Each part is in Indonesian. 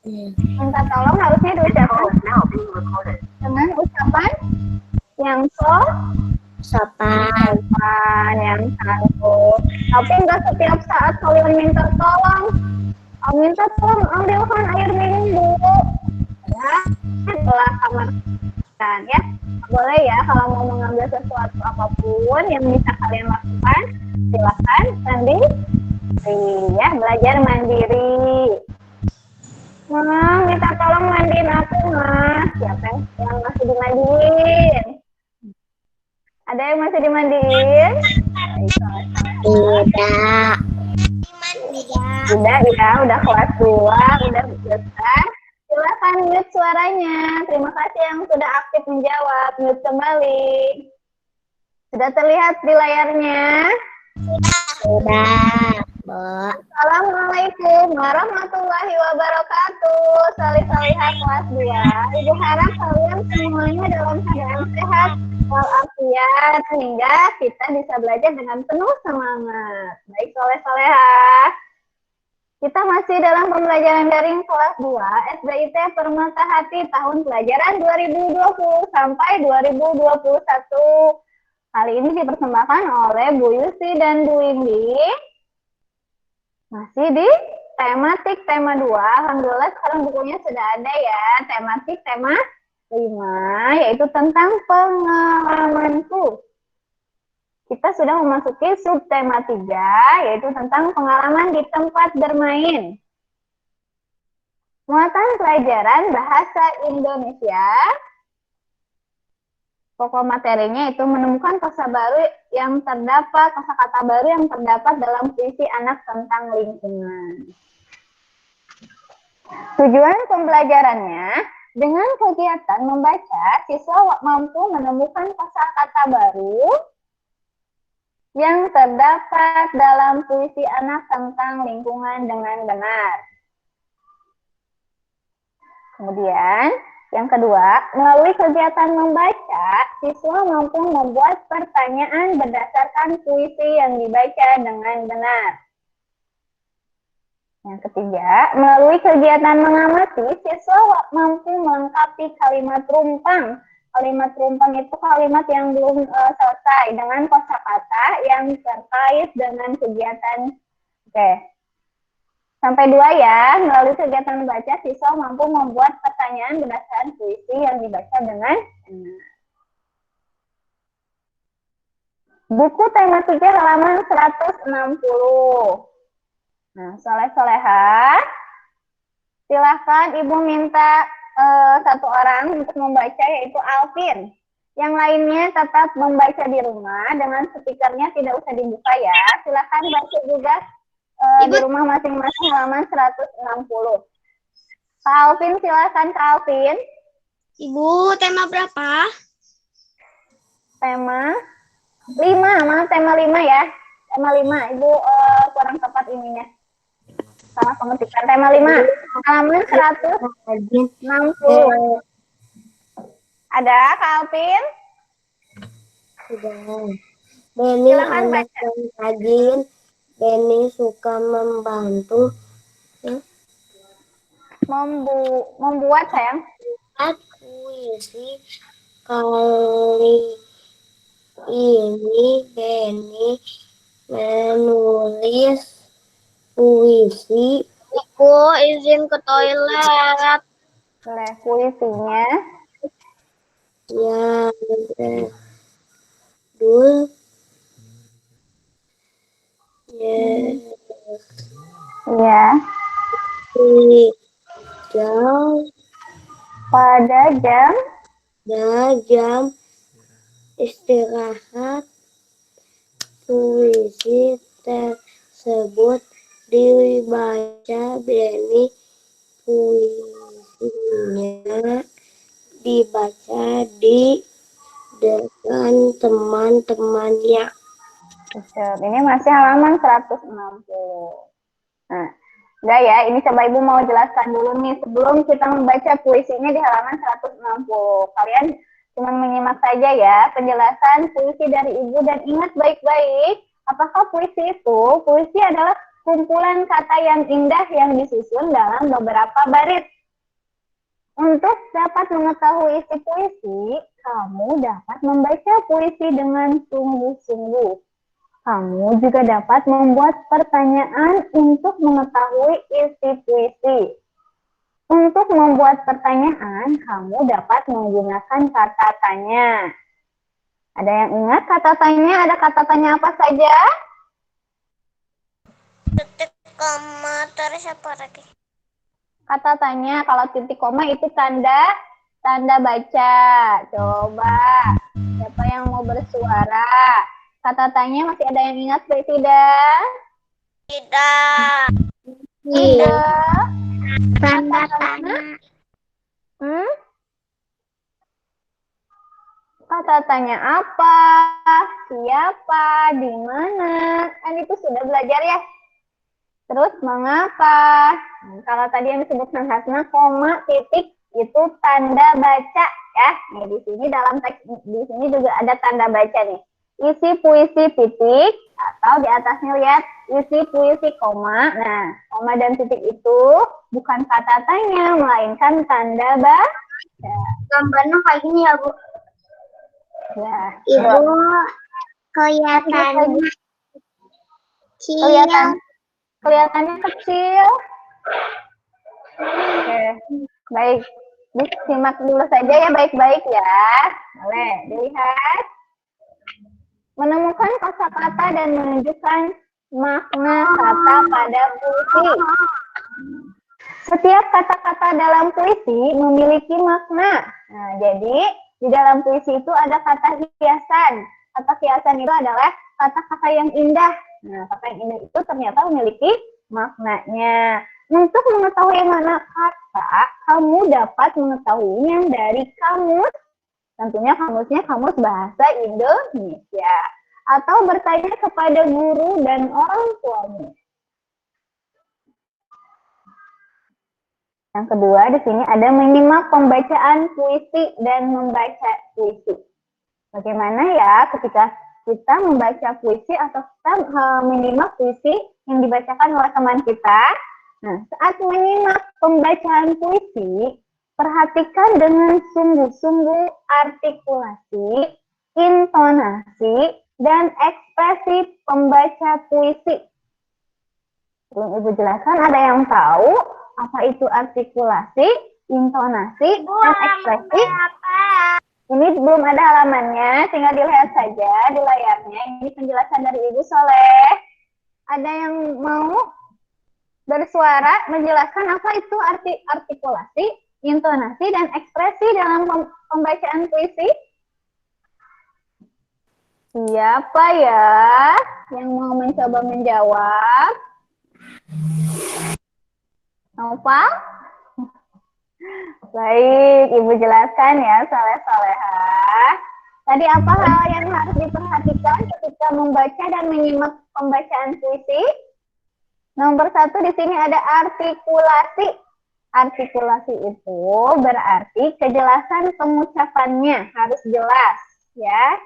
Minta tolong harusnya diucapkan dengan ucapan yang Sopan. yang santun. Tapi nggak setiap saat kalian minta tolong. Minta tolong ambilkan air minum dulu. Ya, setelah kamar kan ya. Boleh ya kalau mau mengambil sesuatu apapun yang bisa kalian lakukan, silakan mandi. Ya, belajar mandiri. Minta tolong mandiin aku, Mas. Siapa yang masih dimandiin? Ada yang masih dimandiin? Tidak. Udah kelas 2, udah besar. Silakan mute suaranya. Terima kasih yang sudah aktif menjawab. Mute kembali. Sudah terlihat di layarnya? Sudah, Bu. Assalamualaikum warahmatullahi wabarakatuh. Salih-salihah kelas 2. Ibu harap kalian semuanya dalam keadaan sehat walafiat sehingga kita bisa belajar dengan penuh semangat. Baik soleh-solehah. Kita masih dalam pembelajaran daring kelas 2 SDIT Permata Hati tahun pelajaran 2020 sampai 2021. Kali ini dipersembahkan oleh Bu Yusi dan Bu Windy. Masih di tematik tema 2. Alhamdulillah sekarang bukunya sudah ada ya. Tematik tema 5 yaitu tentang pengalamanku. Kita sudah memasuki subtema 3 yaitu tentang pengalaman di tempat bermain. Muatan pelajaran bahasa Indonesia. Pokok materinya itu menemukan kosakata baru yang terdapat dalam puisi anak tentang lingkungan. Tujuan pembelajarannya, dengan kegiatan membaca, siswa mampu menemukan kosakata baru yang terdapat dalam puisi anak tentang lingkungan dengan benar. Kemudian, yang kedua, melalui kegiatan membaca, siswa mampu membuat pertanyaan berdasarkan puisi yang dibaca dengan benar. Yang ketiga, melalui kegiatan mengamati, siswa mampu melengkapi kalimat rumpang. Kalimat rumpang itu kalimat yang belum selesai dengan kosakata yang terkait dengan kegiatan. Oke. Sampai 2 ya, melalui kegiatan membaca, siswa mampu membuat pertanyaan berdasarkan puisi yang dibaca dengan benar. Buku tema 3 halaman 160. Nah, soleh-solehah, silahkan Ibu minta satu orang untuk membaca, yaitu Alvin. Yang lainnya tetap membaca di rumah dengan speakernya tidak usah dibuka ya. Silahkan baca juga di rumah masing-masing halaman 160. Kak Alvin, silahkan Kak Alvin. Ibu, tema berapa? Tema 5, mana tema 5 ya. Tema 5, Ibu kurang tepat ininya. Salah pengetikan. Tema 5, halaman 160. Ada Kak Alvin? Sudah. Beni anak yang rajin. Beni suka membantu. Membuat sayang. Puisi kali ini Beni menulis puisi. Ibu izin ke toilet. Boleh puisinya. Ya, dul. Ya. Pada jam istirahat puisi tersebut dibaca Beni. Puisinya dibaca dengan teman-temannya. Ini masih halaman 160. Nah, udah ya, ini coba Ibu mau jelaskan dulu nih sebelum kita membaca puisinya di halaman 160. Kalian cuma menyimak saja ya penjelasan puisi dari Ibu dan ingat baik-baik, apakah puisi adalah kumpulan kata yang indah yang disusun dalam beberapa baris. Untuk dapat mengetahui isi puisi, kamu dapat membaca puisi dengan sungguh-sungguh. Kamu juga dapat membuat pertanyaan untuk mengetahui isi puisi. Untuk membuat pertanyaan, kamu dapat menggunakan kata tanya. Ada yang ingat kata tanya? Ada kata tanya apa saja? Titik koma terus apa lagi? Kata tanya, kalau titik koma itu tanda baca. Coba, siapa yang mau bersuara? Kata tanya masih ada yang ingat tidak? Tidak. Tidak. Tanda tanya. Kata tanya apa? Siapa? Di mana? Kan itu sudah belajar ya. Terus mengapa? Kalau tadi yang disebutkan Hasna, koma, titik itu tanda baca ya. Nih di sini dalam teks di sini juga ada tanda baca nih. Isi puisi titik atau di atasnya lihat isi puisi koma. Nah, koma dan titik itu bukan kata tanya melainkan tanda baca. Gambarnya kayak gini ya, Bu. Ya, Ibu kelihatannya kelihatannya kecil. Oke, baik. Disimak dulu saja ya baik-baik ya. Boleh dilihat. Menemukan kosakata dan menunjukkan makna kata pada puisi. Setiap kata-kata dalam puisi memiliki makna. Nah, jadi di dalam puisi itu ada kata hiasan. Kata hiasan itu adalah kata-kata yang indah. Nah, kata yang indah itu ternyata memiliki maknanya. Untuk mengetahui mana kata, kamu dapat mengetahuinya dari kamus. Tentunya kamusnya kamus bahasa Indonesia. Atau bertanya kepada guru dan orang tuamu. Yang kedua, di sini ada menyimak pembacaan puisi dan membaca puisi. Bagaimana ya ketika kita membaca puisi atau kita menyimak puisi yang dibacakan oleh teman kita? Nah, saat menyimak pembacaan puisi, perhatikan dengan sungguh-sungguh artikulasi, intonasi, dan ekspresi pembaca puisi. Belum Ibu jelaskan, ada yang tahu apa itu artikulasi, intonasi, dan ekspresi? Ini belum ada halamannya, tinggal dilihat saja di layarnya. Ini penjelasan dari Ibu Soleh. Ada yang mau bersuara menjelaskan apa itu artikulasi, intonasi, dan ekspresi dalam pembacaan puisi? Siapa ya yang mau mencoba menjawab? Nova? Baik, Ibu jelaskan ya, Soleh-Soleha. Tadi apa hal yang harus diperhatikan ketika membaca dan menyimak pembacaan puisi? Nomor 1 di sini ada artikulasi. Artikulasi itu berarti kejelasan pengucapannya harus jelas, ya.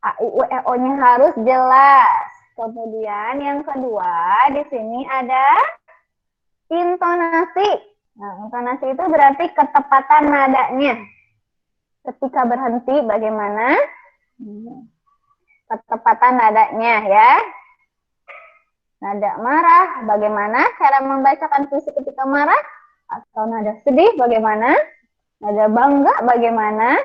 A, I, U, E, O-nya harus jelas. Kemudian yang kedua di sini ada intonasi. Nah, intonasi itu berarti ketepatan nadanya. Ketika berhenti bagaimana? Ketepatan nadanya ya. Nada marah, bagaimana cara membacakan puisi ketika marah? Atau nada sedih, bagaimana? Nada bangga, bagaimana?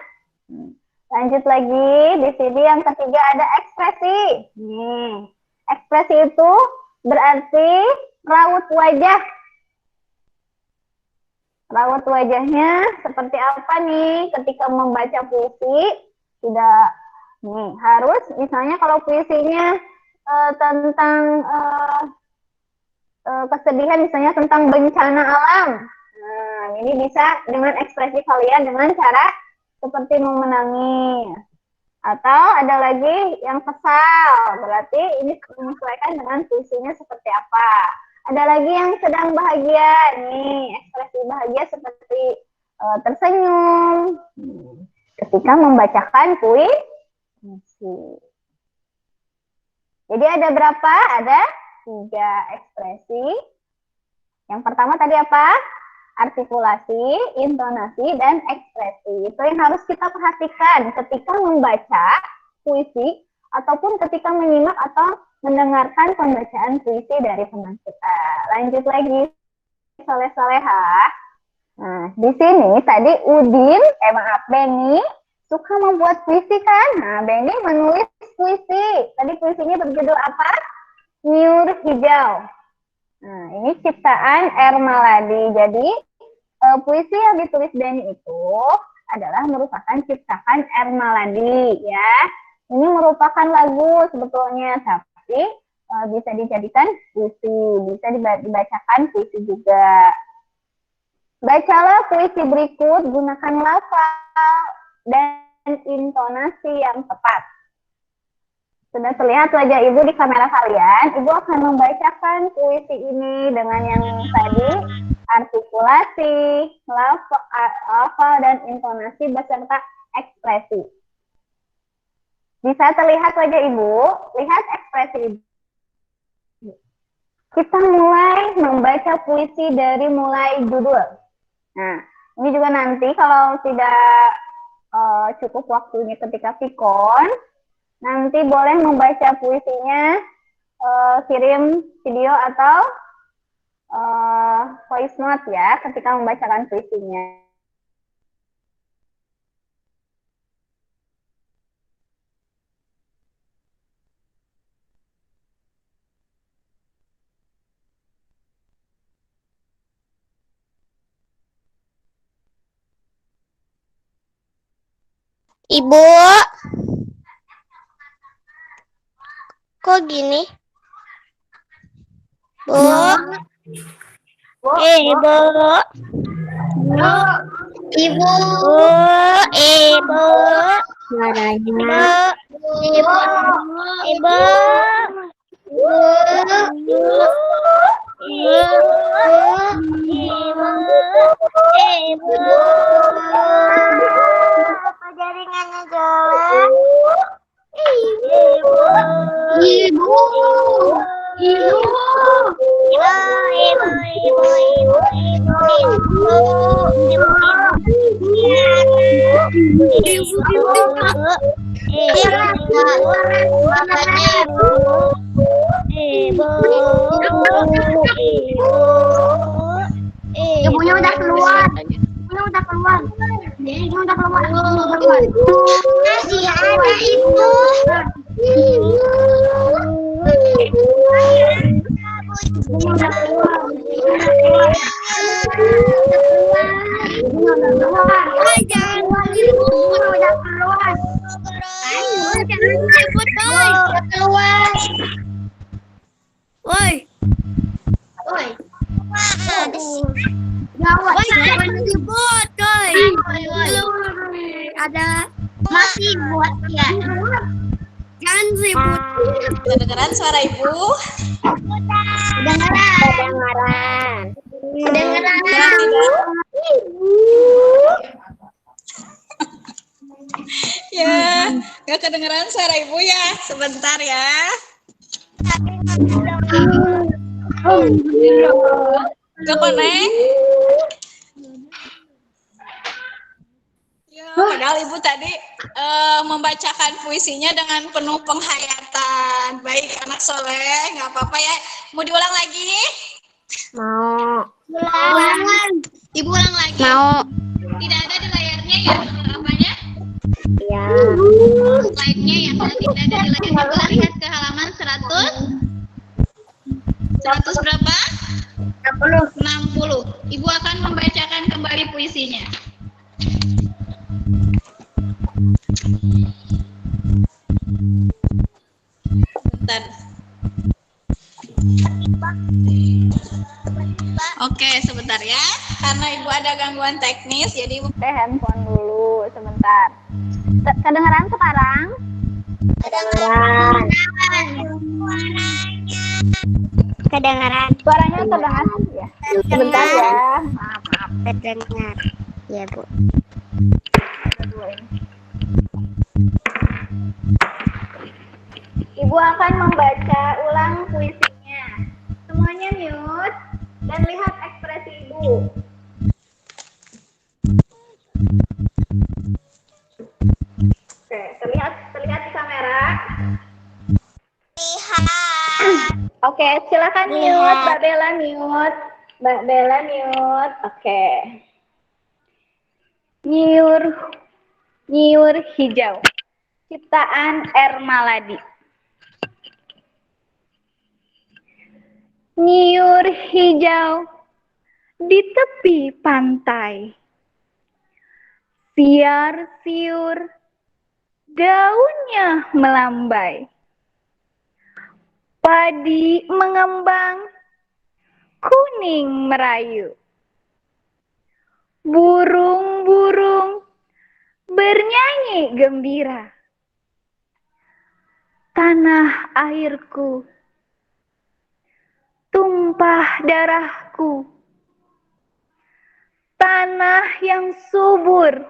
Lanjut lagi, di sini yang ketiga ada ekspresi. Nih, ekspresi itu berarti raut wajah. Raut wajahnya seperti apa nih ketika membaca puisi? Tidak, nih harus misalnya kalau puisinya tentang kesedihan, misalnya tentang bencana alam. Nah, ini bisa dengan ekspresi kalian dengan cara seperti memenangis. Atau ada lagi yang kesal, berarti ini menyesuaikan dengan puisinya seperti apa. Ada lagi yang sedang bahagia, nih ekspresi bahagia seperti tersenyum ketika membacakan puisi. Jadi ada berapa? Ada 3 ekspresi. Yang pertama tadi apa? Artikulasi, intonasi, dan ekspresi. Itu yang harus kita perhatikan ketika membaca puisi ataupun ketika menyimak atau mendengarkan pembacaan puisi dari teman kita. Lanjut lagi, soleh-soleha. Nah, di sini tadi Benny suka membuat puisi kan? Nah, Benny menulis puisi. Tadi puisinya berjudul apa? Nyur Hijau. Nah, ini ciptaan Ermaladi. Jadi, puisi yang ditulis Benny itu adalah merupakan ciptaan Ermaladi, ya. Ini merupakan lagu sebetulnya, tapi bisa dijadikan puisi, bisa dibacakan puisi juga. Bacalah puisi berikut, gunakan lafal dan intonasi yang tepat. Sudah terlihat wajah Ibu di kamera kalian. Ibu akan membacakan puisi ini dengan yang tadi, artikulasi, lafal dan intonasi beserta ekspresi. Bisa terlihat wajah Ibu, lihat ekspresi Ibu. Kita mulai membaca puisi dari mulai judul. Nah, ini juga nanti kalau tidak cukup waktunya ketika Vikon, nanti boleh membaca puisinya, kirim video atau voice note ya ketika membacakan puisinya. Ibu, kok gini? Bu, Ibu, Ibu. Ibu, Suaranya. Ibu, Ibu, Ibu, apa jaringannya jalan? Ibu, Ibu. Ibunya udah keluar. Ibunya udah keluar. Ibunya udah keluar. Masih ada ibu. Woi, jangan ribut, coy. Ada Masih buat ya. jangan ribut. Kedengeran suara ibu? Kedengeran. Ya, tidak. Ya, nggak kedengeran suara ibu ya. Sebentar ya. Nggak connect? Ya, padahal ibu tadi membacakan puisinya dengan penuh penghayatan. Baik, anak soleh, nggak apa-apa ya. Mau diulang lagi? Mau. Ibu ulang lagi. Mau. Tidak ada di layarnya ya, apanya? Ya. Slide-nya ya, kalau tidak ada di layarnya. Boleh lihat ke halaman 100 berapa? 60. Ibu akan membacakan kembali puisinya. Bentar. Oke, sebentar ya. Karena ibu ada gangguan teknis, jadi ibu Handphone dulu sebentar. Kedengeran sekarang? Kedengeran. Kedengeran. Suaranya kedengaran ya? Sebentar ya. Maaf. Terdengar. Ya, Bu. Ibu akan membaca ulang puisinya. semuanya mute dan lihat ekspresi ibu. Oke, terlihat di kamera. Oke, silakan mute, Mbak Bella mute. Mbak Bella mute. Oke. Nyiur hijau. Ciptaan Ermaladi. Nyiur hijau di tepi pantai. Siar-siur daunnya melambai. Padi mengembang, kuning merayu. Burung-burung bernyanyi gembira. Tanah airku, tumpah darahku. Tanah yang subur,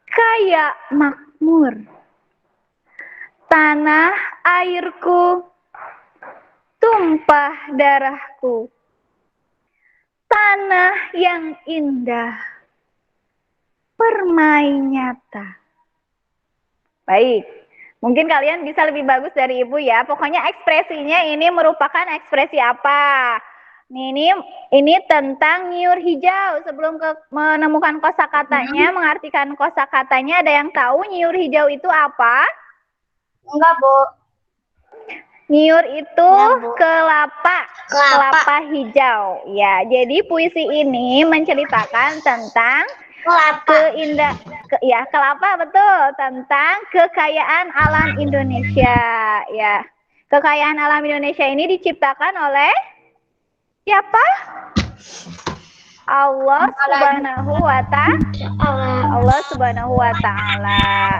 kaya makmur. Tanah airku, tumpah darahku. Tanah yang indah, permain nyata. Baik, mungkin kalian bisa lebih bagus dari Ibu ya. Pokoknya ekspresinya ini merupakan ekspresi apa? Ini tentang nyiur hijau. Sebelum menemukan kosakatanya, mengartikan kosakatanya, ada yang tahu nyiur hijau itu apa? Enggak, Bu. Nyiur itu kelapa hijau. Ya, jadi puisi ini menceritakan tentang kelapa betul, tentang kekayaan alam Indonesia. Ya, kekayaan alam Indonesia ini diciptakan oleh siapa? Allah Subhanahu wa Ta'ala.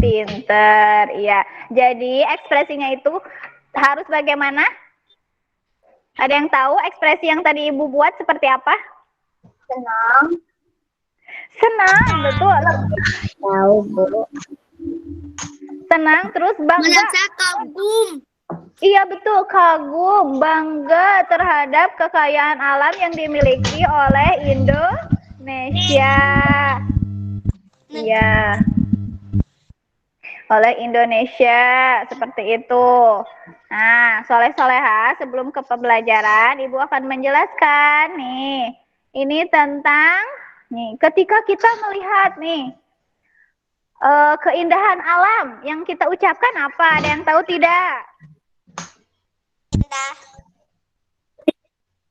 Pinter, ya. Jadi ekspresinya itu harus bagaimana? Ada yang tahu ekspresi yang tadi Ibu buat seperti apa? Senang, betul. Tahu, Bu. Senang, terus bangga. Merasa kagum. Iya betul, kagum, bangga terhadap kekayaan alam yang dimiliki oleh Indonesia. Iya. Oleh Indonesia, seperti itu. Nah, soleh-soleha, sebelum ke pembelajaran, Ibu akan menjelaskan nih. Ini tentang, ketika kita melihat keindahan alam yang kita ucapkan apa? Ada yang tahu tidak?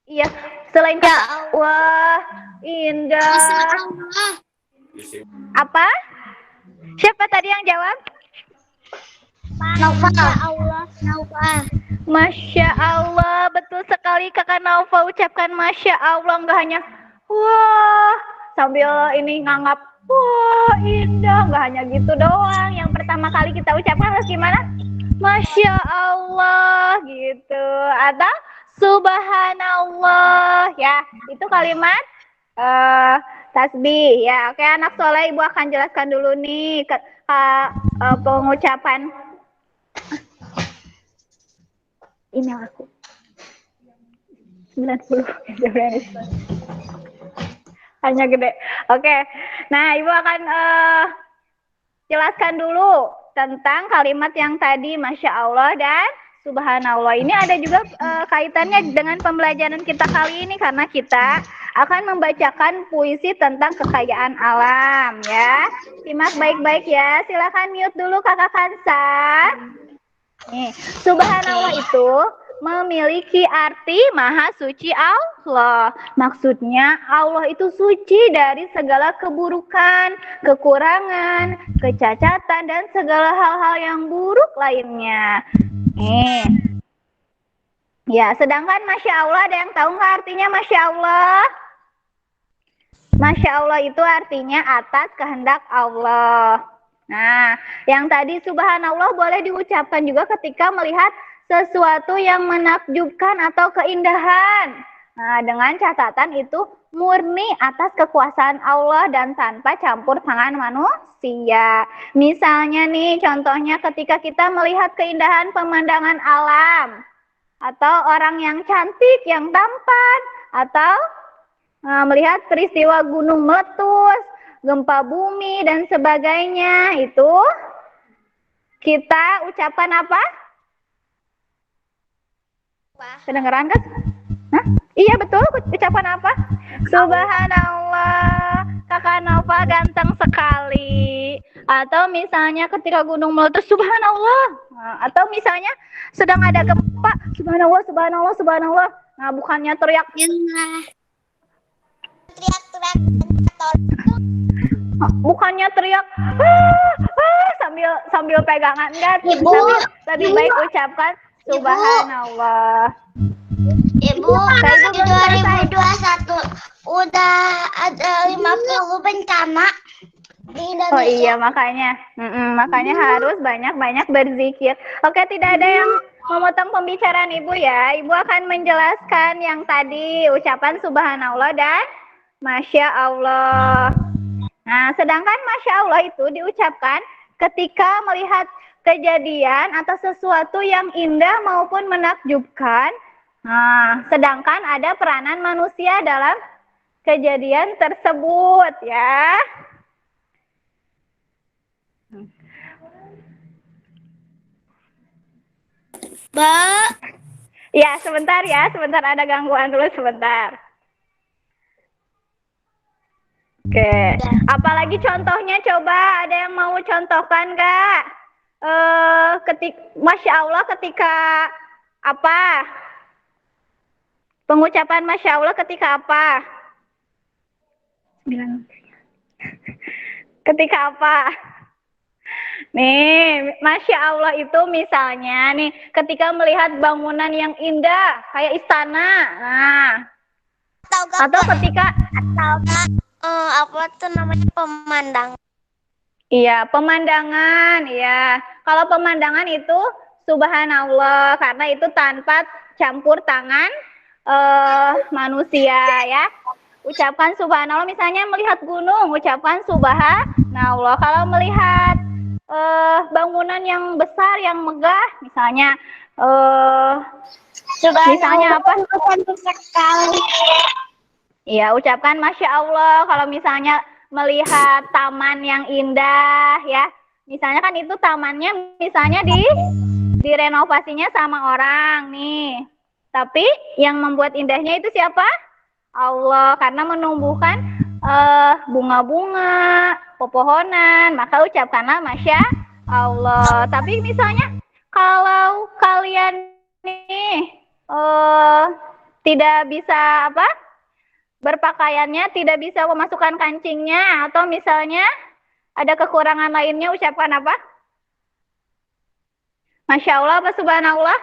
Iya, selain wah, indah. Apa? Siapa tadi yang jawab? Naufa. Masya Allah, betul sekali Kakak Naufa ucapkan Masya Allah, nggak hanya wah sambil ini nganggap wah indah, nggak hanya gitu doang. Yang pertama kali kita ucapkan harus gimana? Masya Allah gitu, atau Subhanallah ya, itu kalimat tasbih ya. Oke anak soleh, Ibu akan jelaskan dulu nih pengucapan email aku 90 hanya gede. Oke, nah Ibu akan jelaskan dulu tentang kalimat yang tadi Masya Allah dan Subhanallah. Ini ada juga kaitannya dengan pembelajaran kita kali ini, karena kita akan membacakan puisi tentang kekayaan alam ya. Simak baik-baik ya. Silakan mute dulu Kakak Kansa. Nih, Subhanallah itu memiliki arti maha suci Allah. Maksudnya Allah itu suci dari segala keburukan, kekurangan, kecacatan, dan segala hal-hal yang buruk lainnya. Ya, sedangkan Masya Allah, ada yang tahu nggak artinya Masya Allah? Masya Allah itu artinya atas kehendak Allah. Nah, yang tadi Subhanallah boleh diucapkan juga ketika melihat sesuatu yang menakjubkan atau keindahan. Nah, dengan catatan itu murni atas kekuasaan Allah dan tanpa campur tangan manusia. Misalnya nih, contohnya ketika kita melihat keindahan pemandangan alam, atau orang yang cantik, yang tampan, atau melihat peristiwa gunung meletus, gempa bumi, dan sebagainya, itu kita ucapan apa? Kedengeran kan? Hah? Iya betul, ucapan apa? Subhanallah, kakak Nova ganteng sekali. Atau misalnya ketika gunung meletus, subhanallah. Nah, atau misalnya sedang ada gempa, subhanallah, subhanallah, subhanallah. Nah, bukannya teriak, bukannya teriak, sambil pegangan, enggak. Lebih baik ucapkan subhanallah. Ibu, di 2021 udah ada 50 bencana di Indonesia. Oh iya, makanya harus banyak-banyak berzikir. Oke, tidak ada yang memotong pembicaraan Ibu ya. Ibu akan menjelaskan yang tadi ucapan subhanallah dan masya Allah. Nah, sedangkan masya Allah itu diucapkan ketika melihat kejadian atau sesuatu yang indah maupun menakjubkan. Nah, sedangkan ada peranan manusia dalam kejadian tersebut ya. Mbak. Ya, sebentar ada gangguan dulu sebentar. Oke, apalagi contohnya coba ada yang mau contohkan nggak? Masya Allah ketika apa? Pengucapan Masya Allah ketika apa? Ketika apa? Nih, Masya Allah itu misalnya nih, ketika melihat bangunan yang indah, kayak istana. Nah, atau ketika Apa tuh namanya, pemandang? iya, pemandangan, ya. Kalau pemandangan itu subhanallah, karena itu tanpa campur tangan manusia ya. Ucapkan subhanallah, misalnya melihat gunung, ucapkan subhanallah. Kalau melihat bangunan yang besar, yang megah, misalnya misalnya apa? Iya, ucapkan masya Allah. Kalau misalnya melihat taman yang indah ya, misalnya kan itu tamannya misalnya direnovasinya sama orang nih. Tapi yang membuat indahnya itu siapa? Allah, karena menumbuhkan bunga-bunga, pepohonan, maka ucapkanlah masya Allah. Tapi misalnya kalau kalian nih tidak bisa apa? Berpakaiannya tidak bisa memasukkan kancingnya, atau misalnya ada kekurangan lainnya, ucapkan apa? Masya Allah apa subhanallah?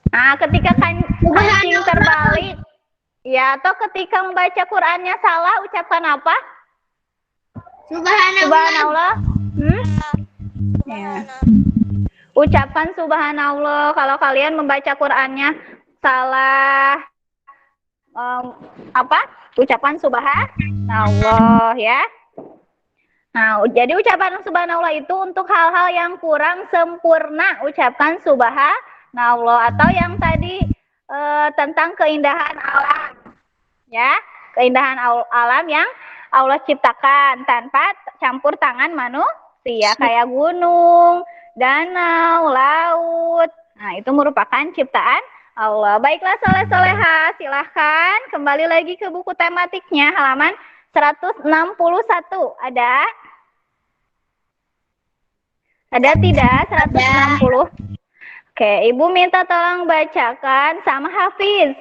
Nah, ketika kancing terbalik, ya, atau ketika membaca Qur'annya salah, ucapkan apa? Subhanallah. Ya. Ucapkan subhanallah kalau kalian membaca Qur'annya salah. Ucapan subhanallah ya. Nah, jadi ucapan subhanallah itu untuk hal-hal yang kurang sempurna, ucapkan subhanallah. Atau yang tadi tentang keindahan alam, ya, keindahan alam yang Allah ciptakan tanpa campur tangan manusia, kayak gunung, danau, laut. Nah, itu merupakan ciptaan Allah. Baiklah soleh-soleha, silahkan kembali lagi ke buku tematiknya, halaman 161. Ada? Ada tidak? 160. Oke, Ibu minta tolong bacakan sama Hafiz.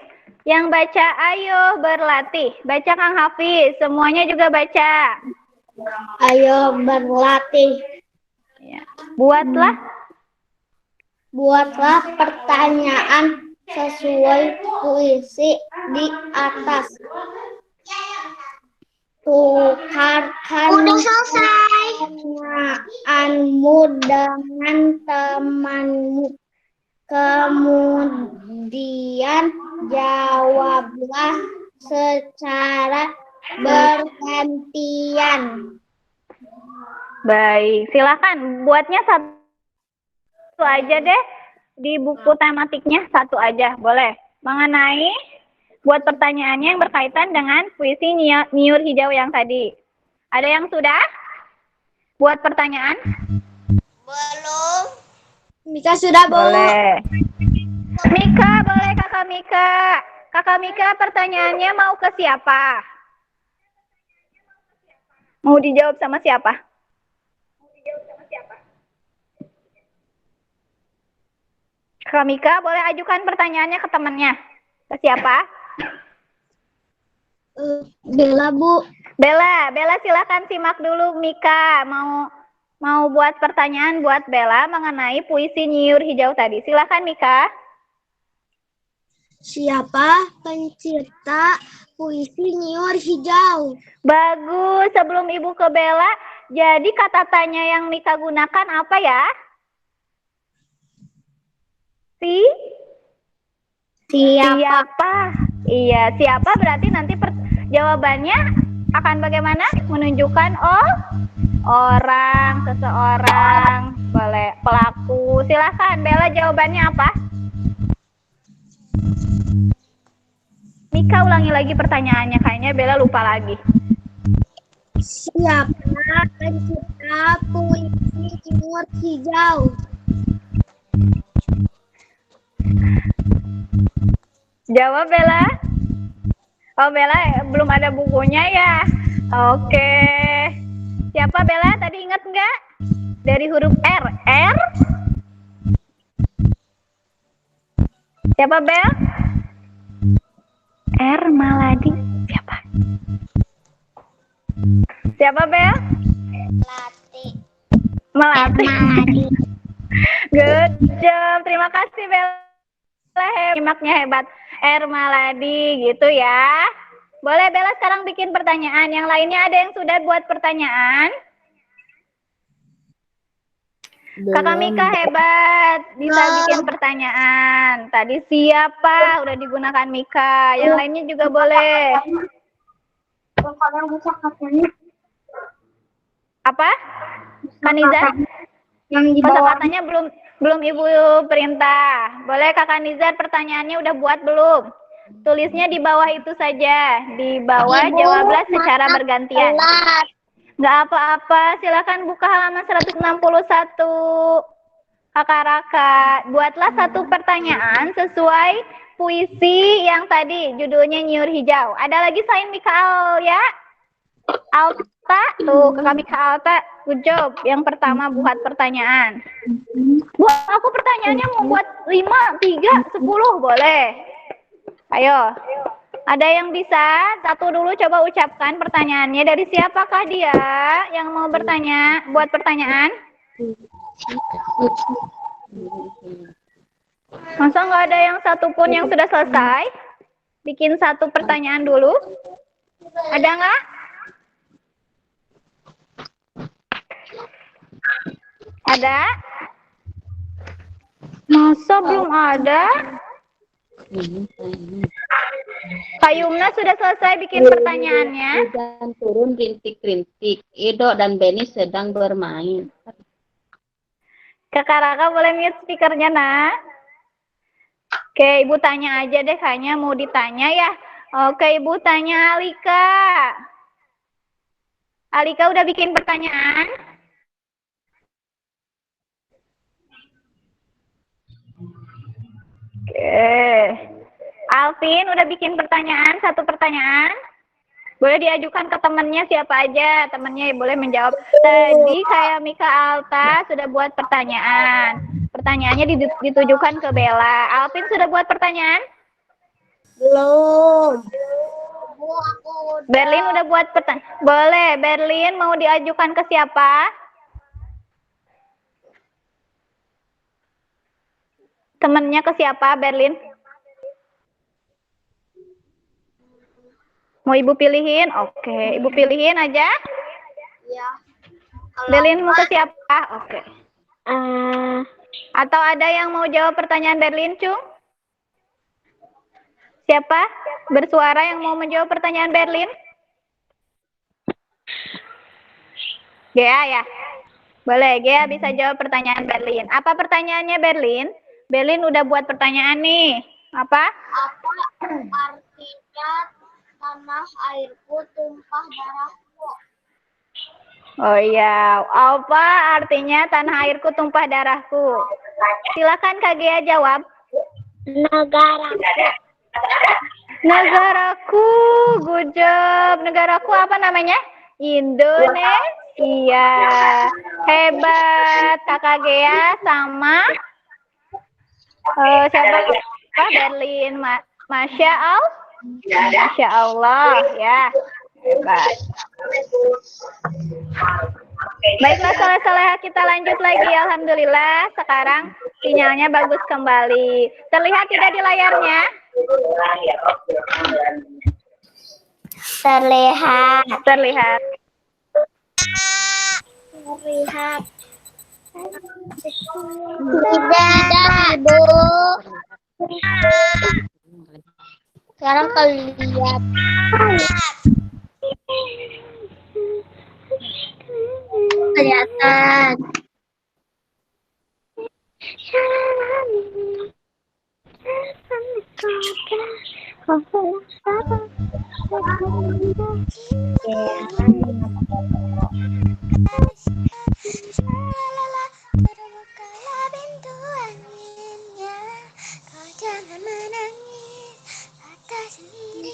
Yang baca ayo berlatih. Baca Kang Hafiz, semuanya juga baca. Ayo berlatih. Ya. Buatlah pertanyaan sesuai puisi di atas. tukarkan Udah selesai. pertanyaanmu dengan temanmu. Kemudian jawablah secara bergantian. Baik, silakan buatnya satu aja deh di buku tematiknya, satu aja boleh. Mengenai buat pertanyaannya yang berkaitan dengan puisi Niur Hijau yang tadi. Ada yang sudah buat pertanyaan? Belum. Mika sudah, Bu. Boleh. Mika, boleh Kakak Mika. Kakak Mika, pertanyaannya mau ke siapa? Mau dijawab sama siapa? Kakak Mika, boleh ajukan pertanyaannya ke temannya. Ke siapa? Bella, Bu. Bella silakan simak dulu Mika. Mau buat pertanyaan buat Bella mengenai puisi Niur Hijau tadi. Silakan Mika. Siapa pencipta puisi Niur Hijau? Bagus. Sebelum Ibu ke Bella, jadi kata tanya yang Mika gunakan apa ya? Siapa? Iya, siapa berarti nanti jawabannya akan bagaimana? Menunjukkan orang, seseorang, boleh pelaku. Silakan Bella, jawabannya apa? Mika ulangi lagi pertanyaannya, kayaknya Bella lupa lagi. Siapa pencipta puisi Niur Hijau? Jawab Bella. Oh Bella belum ada bukunya ya. Oke. Siapa Bella? Tadi ingat nggak? Dari huruf R. R? Siapa Bel? R Maladi. Siapa? Siapa Bel? Melati. Good job. Terima kasih Bella. Simaknya hebat. R Maladi gitu ya. Boleh Bella sekarang bikin pertanyaan. Yang lainnya ada yang sudah buat pertanyaan? Kakak Mika hebat, bisa bikin pertanyaan. Tadi siapa? Udah digunakan Mika. Yang lainnya juga boleh. Apa? Kanizar? Yang di Kosa bawah. katanya belum Ibu perintah. Boleh Kakak Nizar, pertanyaannya udah buat belum? Tulisnya di bawah itu saja. Di bawah Ibu, jawablah secara maaf, bergantian. telat. Nggak apa-apa, silakan buka halaman 161. Kakak Raka, buatlah satu pertanyaan sesuai puisi yang tadi judulnya Niur Hijau. Ada lagi selain Mika ya? Alta, tuh Kakak Mika Alta, good job. Yang pertama buat pertanyaan. Buat aku pertanyaannya mau buat 5, 3, 10 boleh. Ayo. Ada yang bisa? Satu dulu coba ucapkan pertanyaannya. Dari siapakah dia yang mau bertanya, buat pertanyaan? Masa nggak ada yang satupun yang sudah selesai? Bikin satu pertanyaan dulu. Ada nggak? Ada? Masa belum ada? Kak Yumna sudah selesai bikin pertanyaannya. Hujan turun rintik-rintik. Ido dan Beni sedang bermain. Kakak Raka boleh mute speakernya, nak? Oke, Ibu tanya aja deh, kayaknya mau ditanya ya. Oke, Ibu tanya Alika. Alika udah bikin pertanyaan? Oke. Alvin udah bikin pertanyaan, satu pertanyaan. Boleh diajukan ke temennya siapa aja, temennya boleh menjawab. Tadi kayak Mika Alta sudah buat pertanyaan. Pertanyaannya ditujukan ke Bella. Alvin sudah buat pertanyaan? Belum. Berlin udah buat pertanyaan. Boleh, Berlin mau diajukan ke siapa? Temennya ke siapa, Berlin? Mau ibu pilihin? Oke, ibu pilihin aja. Ya. Berlin mau ke siapa? Oke. Atau ada yang mau jawab pertanyaan Berlin, Cung? Siapa bersuara yang mau menjawab pertanyaan Berlin? Gea ya? Boleh, Gea bisa jawab pertanyaan Berlin. Apa pertanyaannya Berlin? Berlin udah buat pertanyaan nih. Apa? Apa artinya tanah airku tumpah darahku? Oh iya, apa artinya tanah airku tumpah darahku? Silakan Kak Gea jawab. Negaraku, good job. Negaraku apa namanya? Indonesia. Hebat Kakak Gea sama siapa? Berlin. Masya Allah. Masya Allah ya. Hebat. Baiklah soleh-soleha, kita lanjut lagi. Alhamdulillah sekarang sinyalnya bagus kembali. Terlihat tidak di layarnya? Terlihat. Terlihat. Terlihat. Tidak, Bu. Sekarang kelihatan. Kelihatan. Bukalah pintu anginnya, kau jangan menangis atas sendiri.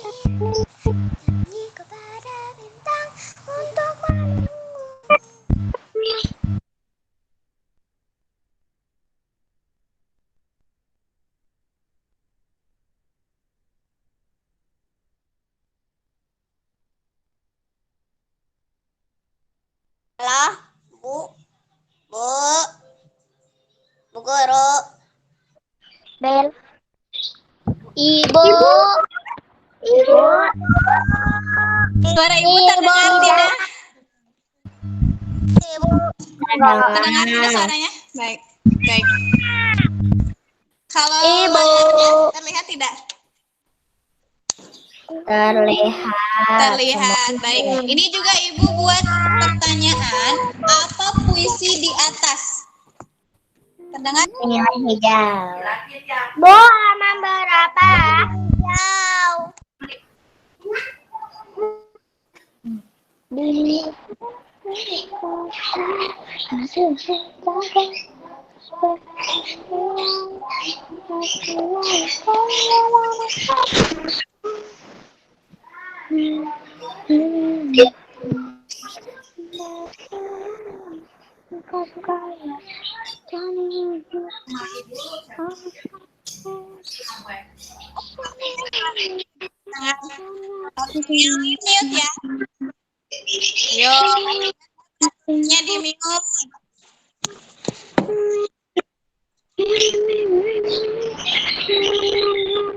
Nyanyi kepada bintang untuk menunggu. Halo, Bu Guru. Bel. Ibu. Suara ibu terdengar tidak? Ibu. Terdengar tidak suaranya? Baik, baik. Kalau Ibu. layarnya terlihat tidak? Terlihat. Terlihat, baik. Ini juga ibu buat pertanyaan, apa puisi di atas? Terdengar? Nilai hijau. Bu, halaman berapa? Hijau. Mute ya. Yo, nya di mute.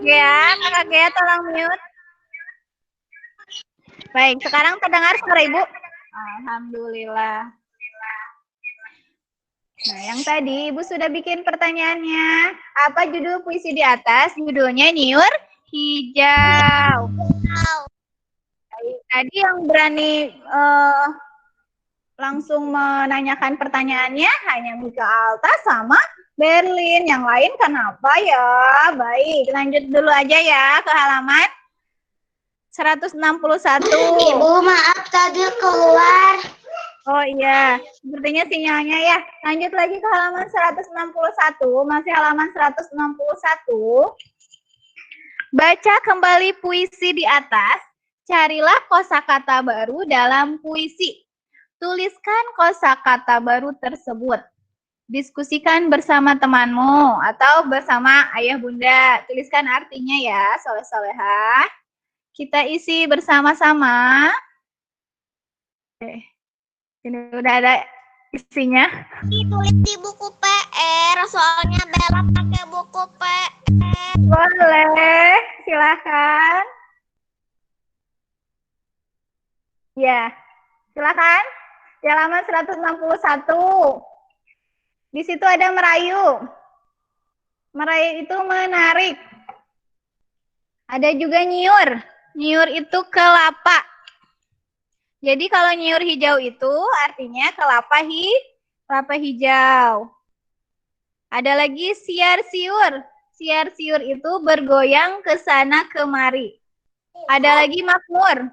Ya, Kakak Gea tolong mute. Baik, sekarang terdengar suara ibu? Alhamdulillah. Nah, yang tadi ibu sudah bikin pertanyaannya. Apa judul puisi di atas? Judulnya Nyur Hijau. Baik, tadi yang berani langsung menanyakan pertanyaannya hanya Mika Alta sama Berlin. Yang lain kenapa ya? Baik, lanjut dulu aja ya ke halaman 161. Ibu, maaf tadi keluar. Oh iya, sepertinya sinyalnya ya. Lanjut lagi ke halaman 161, masih halaman 161. Baca kembali puisi di atas, carilah kosakata baru dalam puisi. Tuliskan kosakata baru tersebut. Diskusikan bersama temanmu atau bersama ayah bunda. Tuliskan artinya ya, soleh-soleha. Kita isi bersama-sama. Oke. Ini udah ada isinya. Ditulis di buku PR, soalnya Bella pakai buku PR. Boleh, silakan. Ya, silakan. Di halaman 161. Di situ ada merayu. Merayu itu menarik. Ada juga nyiur. Nyiur itu kelapa. Jadi kalau nyiur hijau itu artinya kelapa hijau. Ada lagi siar-siur. Siar-siur itu bergoyang ke sana kemari. Ada lagi makmur.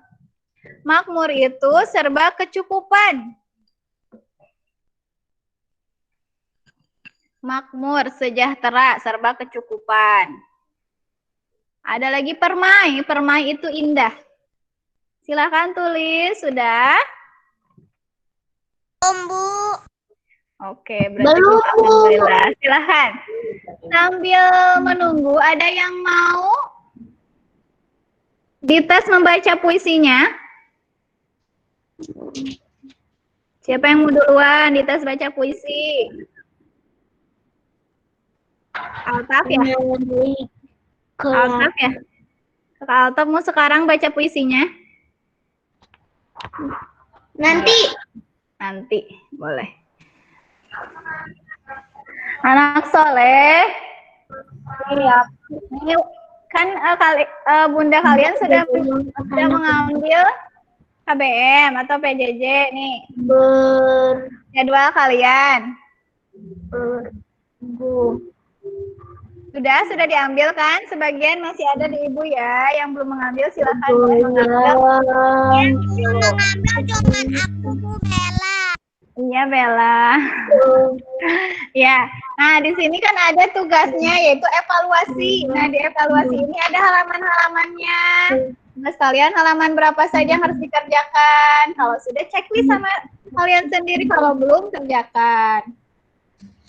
Makmur itu serba kecukupan. Makmur, sejahtera, serba kecukupan. Ada lagi permai. Permai itu indah. Silakan tulis, sudah? Bu. Oke, berarti Bu, alhamdulillah. Silakan. Sambil menunggu, ada yang mau dites membaca puisinya? Siapa yang mau duluan dites baca puisi? Altaf ya? Altaf ya? Kak Altaf mau sekarang baca puisinya? Nanti, boleh. Anak soleh. Iya. Ini kan bunda kalian sudah mengambil KBM atau PJJ nih. Jadwal kalian. Sudah diambil kan? Sebagian masih ada di ibu ya. Yang belum mengambil silakan boleh mengambil. Mengambil cuma aku, Bu Bella. Iya Bella. Ya. Nah di sini kan ada tugasnya yaitu evaluasi. Nah di evaluasi ini ada halaman-halamannya. Nah kalian halaman berapa saja yang harus dikerjakan? Kalau sudah checklist sama kalian sendiri. Kalau belum kerjakan.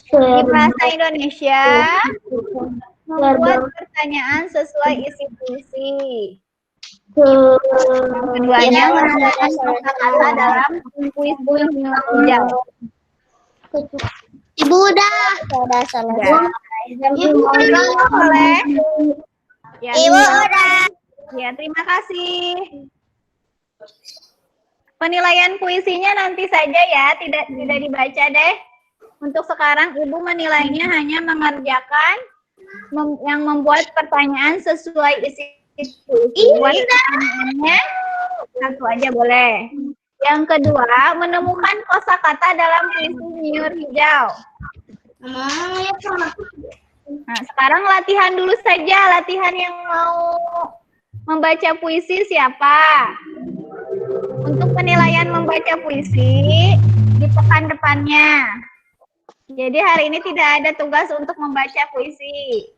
Di bahasa Indonesia, membuat pertanyaan sesuai isi puisi. Yang keduanya, menggunakan kata-kata dalam puisi hijau. Ibu udah selesai. Ibu boleh. Ya, Ibu udah. Ya, terima kasih. Penilaian puisinya nanti saja ya, tidak dibaca deh. Untuk sekarang Ibu menilainya hanya mengerjakan yang membuat pertanyaan sesuai isi puisi. Buat pertanyaannya satu aja boleh. Yang kedua, menemukan kosakata dalam puisi nyiur hijau. Nah, sekarang latihan dulu saja. Latihan yang mau membaca puisi siapa? Untuk penilaian membaca puisi di pekan depannya. Jadi hari ini tidak ada tugas untuk membaca puisi.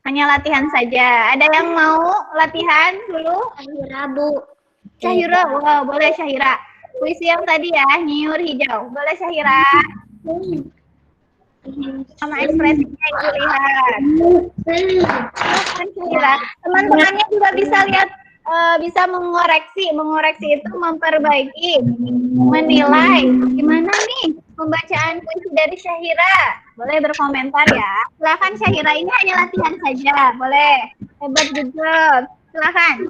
Hanya latihan saja. Ada yang mau latihan dulu? Syahira, wow, boleh Syahira. Puisi yang tadi ya, nyiur hijau. Boleh Syahira. Sama ekspresinya Ibu lihat. Teman-temannya juga bisa lihat, bisa mengoreksi. Mengoreksi itu memperbaiki, menilai. Gimana nih pembacaan puisi dari Syahira? Boleh berkomentar ya. Silakan Syahira, ini hanya latihan saja. Boleh. Hebat juga. Silakan.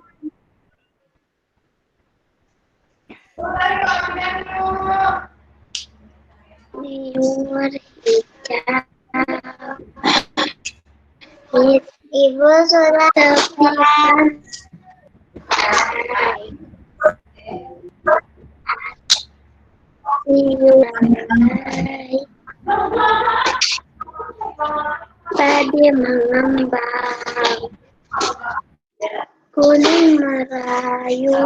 Ibu sudah telepon. Tadi mengembang, kuning merayu,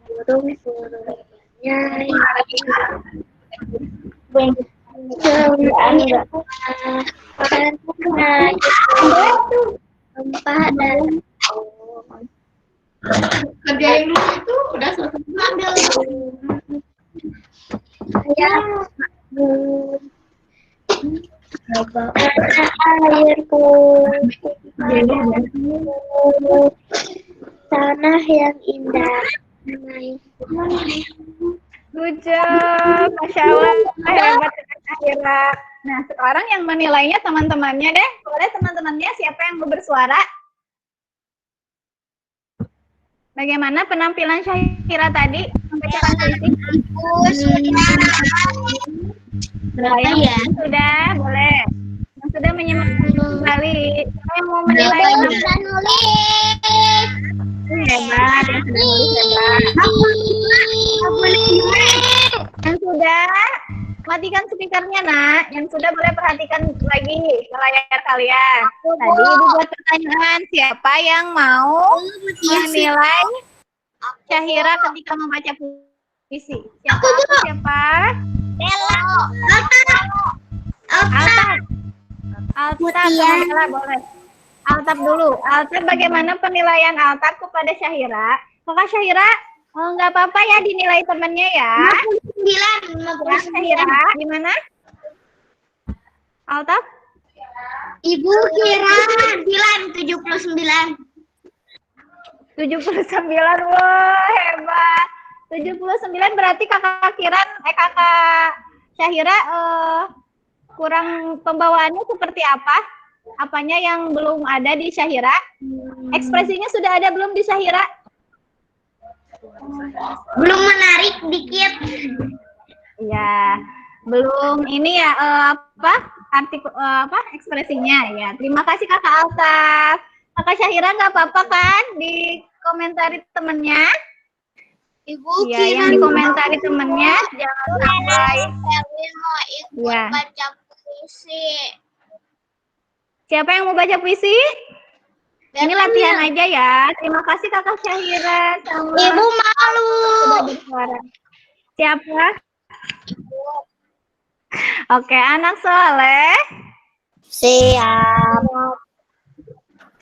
burung-burung nyanyi. Empat dan Kerjain dulu itu udah selesai mengambil. air putih, tanah yang indah. Good job. Masya Allah. Hebat Syahira. Nah, sekarang yang menilainya teman-temannya deh. Boleh teman-temannya siapa yang mau bersuara? Bagaimana penampilan Syahira tadi? Membacakan puisi? Berapa ya? Sudah, boleh. Yang sudah menyimak kembali. Siapa yang mau menilai? Bisa nulis. Hebat, yang sudah nulis hebat. Yang sudah, matikan speakernya, Nak. Yang sudah boleh perhatikan lagi ke layar kalian. Tadi Ibu buat pertanyaan, siapa yang mau menilai Syahira ketika membaca puisi? Siapa? Siapa? Bella. Altaf. Altaf sama Bella boleh. Altaf dulu. Altaf, bagaimana penilaian Altaf kepada Syahira? Kakak Syahira, nggak apa-apa ya dinilai temannya ya. 9. Ya, Syahira, gimana? Altaf? Ibu kira 79. 79, wah hebat. 79 berarti kakak Syahira kurang pembawaannya seperti apa? Apanya yang belum ada di Syahira? Ekspresinya sudah ada belum di Syahira? Belum menarik dikit. Ya, belum ini ya ekspresinya ya. Terima kasih Kakak Altaf. Kakak Syahira nggak apa-apa kan dikomentari temennya? Ibu Ya, yang dikomentari temennya jangan sampai. Kevin mau ikut Ya. baca puisi. Siapa yang mau baca puisi? Ini latihan aja ya. Terima kasih Kakak Syahira. Sama Ibu malu. sudah bersuara. Siapa? Oke, anak soleh. Siap.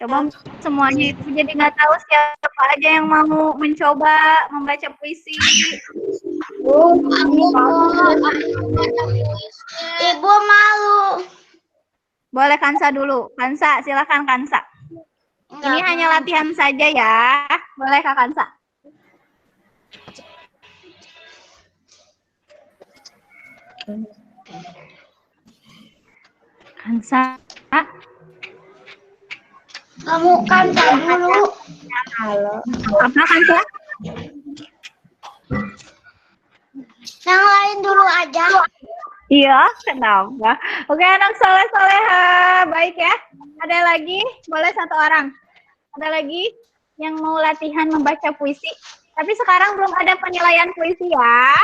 Coba semuanya itu jadi nggak tahu siapa aja yang mau mencoba membaca puisi. Aku baca puisi. Ibu malu. Boleh Kansa dulu. Kansa, silakan Kansa. Ini hanya latihan saja ya. Boleh Kak Kansa. Kansa. Kamu kan dulu. Apa Kansa? Yang lain dulu aja. Iya, kenapa? Oke, anak soleh-soleha. Baik ya. Ada lagi? Boleh satu orang. Ada lagi yang mau latihan membaca puisi. Tapi sekarang belum ada penilaian puisi ya.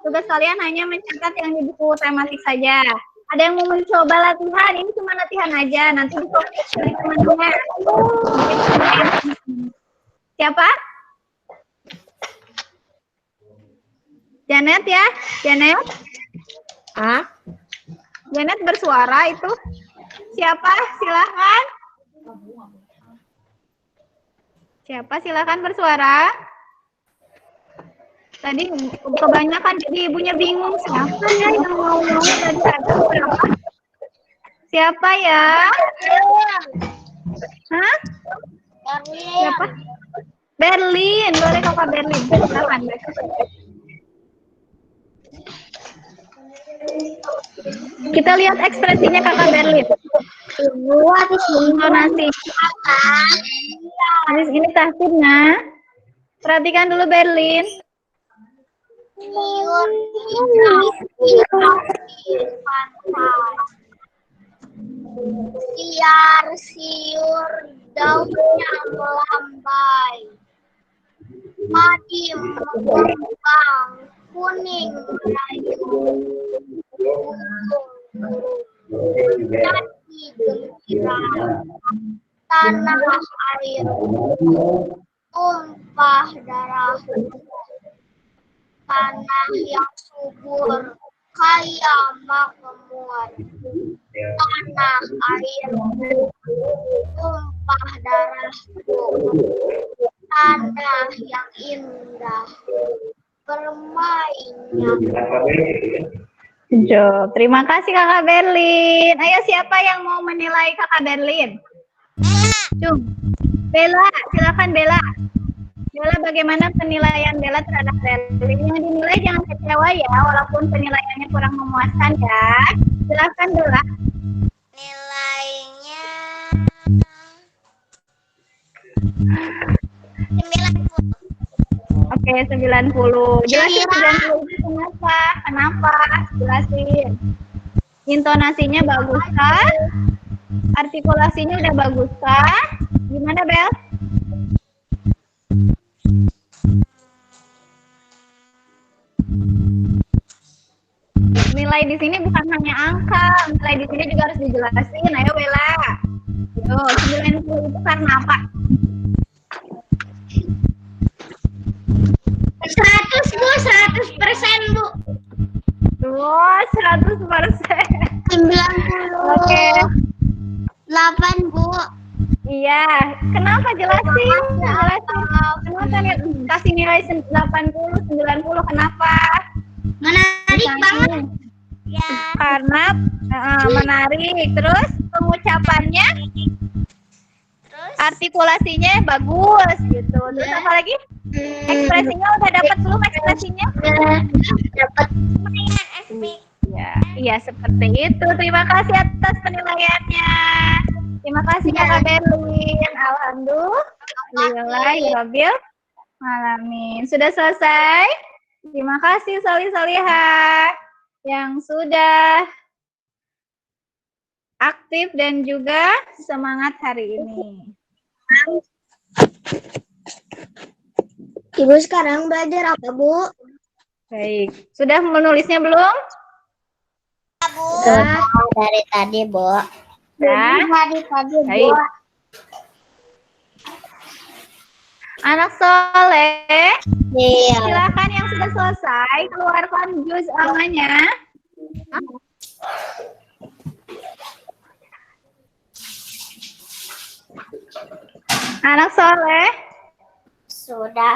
Tugas kalian hanya mencatat yang di buku tematik saja. Ada yang mau mencoba latihan? Ini cuma latihan aja. Nanti diproses dari teman-teman. Siapa? Janet ya? Janet? Janet bersuara itu. Siapa? Silahkan. Siapa? Silahkan bersuara. Tadi kebanyakan jadi ibunya bingung. Siapa ya yang mau tadi ada berapa? Siapa ya? Hah? Siapa? Berlin. Boleh Kakak Berlin. Silakan. Kita lihat ekspresinya Kakak Berlin. Intonasi. Habis ini tahsinnya. Perhatikan dulu Berlin. Siar siur daunnya melambai. Padi mengembang kuning merayu. Nadi gembira. Tanah air tumpah darah. Tanah yang subur kaya makmur. Tanah air tumpah darahku. Tanah yang indah bermainnya. Jo, terima kasih Kakak Berlin. Ayo siapa yang mau menilai Kakak Berlin? Cung. Bella, silakan Bella. Bella, bagaimana penilaian Bella terhadap Berlin? Yang dinilai jangan kecewa ya, walaupun penilaiannya kurang memuaskan ya. Silakan Bella. Nilainya 90. 90. Jelasin 90 itu kenapa? Kenapa? Jelasin. Intonasinya bagus kah? Artikulasinya udah bagus kah? Gimana, Bel? Nilai di sini bukan hanya angka, nilai di sini juga harus dijelasin. Ayo Bella. Yo, 90 itu karena apa? 100 Bu, 100% Bu. Tuh, 100%. 90. Oke. 8 Bu. Iya, kenapa jelasin? Jelasin. Kenapa kasih nilai 80, 90 kenapa? Menarik banget. Ya. Karena menarik. Terus pengucapannya, Terus artikulasinya bagus gitu. Terus apa lagi? Ekspresinya udah dapat belum ekspresinya? Dapat. kemudian efek. Ya, iya seperti itu. Terima kasih atas penilaiannya. Terima kasih Kakak Berlin. Alhamdulillah, alamin. Sudah selesai. Terima kasih Solih-Solihah yang sudah aktif dan juga semangat hari ini. Ibu sekarang belajar apa, Bu? Baik, sudah menulisnya belum? Dari tadi, Bu. Ya. Dari tadi, Bu. Baik. Anak soleh, Iya. silakan yang sudah selesai keluarkan juz amanya. Anak soleh, Sudah.